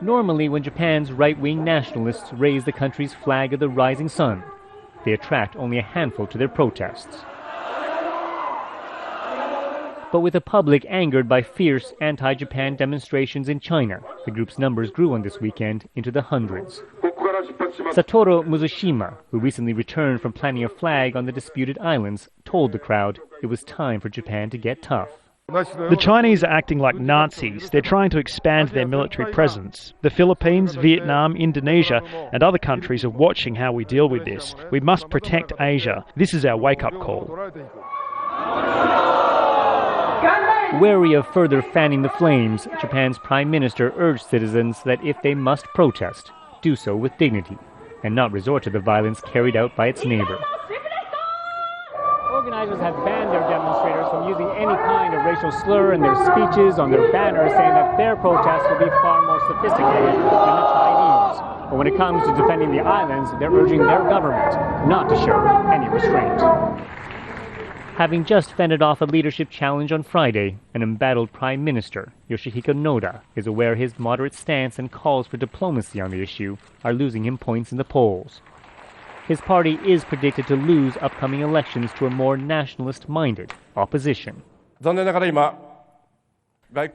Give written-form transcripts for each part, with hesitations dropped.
Normally, when Japan's right-wing nationalists raise the country's flag of the rising sun, they attract only a handful to their protests. But with a public angered by fierce anti-Japan demonstrations in China, the group's numbers grew on this weekend into the hundreds. Satoru Mizushima, who recently returned from planting a flag on the disputed islands, told the crowd it was time for Japan to get tough. The Chinese are acting like Nazis. They're trying to expand their military presence. The Philippines, Vietnam, Indonesia, and other countries are watching how we deal with this. We must protect Asia. This is our wake-up call. Wary of further fanning the flames, Japan's prime minister urged citizens that if they must protest, do so with dignity and not resort to the violence carried out by its neighbor. Organizers have banned their demonstrators from using any kind of racial slur in their speeches on their banners, saying that their protests will be far more sophisticated than the Chinese. But when it comes to defending the islands, they're urging their government not to show any restraint. Having just fended off a leadership challenge on Friday, an embattled Prime Minister, Yoshihiko Noda, is aware his moderate stance and calls for diplomacy on the issue are losing him points in the polls. His party is predicted to lose upcoming elections to a more nationalist-minded opposition.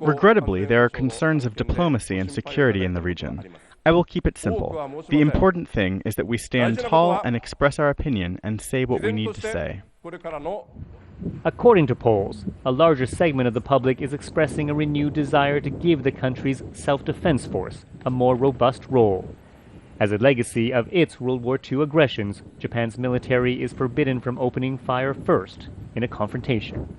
Regrettably, there are concerns of diplomacy and security in the region. I will keep it simple. The important thing is that we stand tall and express our opinion and say what we need to say. According to polls, a larger segment of the public is expressing a renewed desire to give the country's self-defense force a more robust role. As a legacy of its World War II aggressions, Japan's military is forbidden from opening fire first in a confrontation.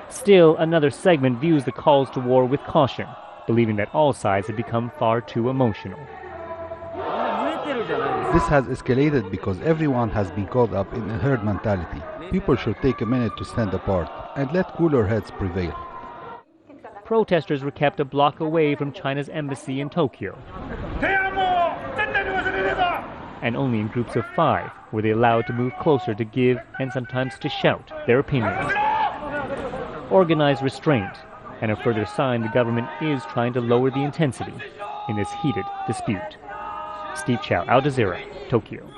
Still, another segment views the calls to war with caution, believing that all sides have become far too emotional. This has escalated because everyone has been caught up in a herd mentality. People should take a minute to stand apart and let cooler heads prevail. Protesters were kept a block away from China's embassy in Tokyo. And only in groups of 5 were they allowed to move closer to give and sometimes to shout their opinions. Organized restraint, and a further sign the government is trying to lower the intensity in this heated dispute. Steve Chao, Jazeera, Tokyo.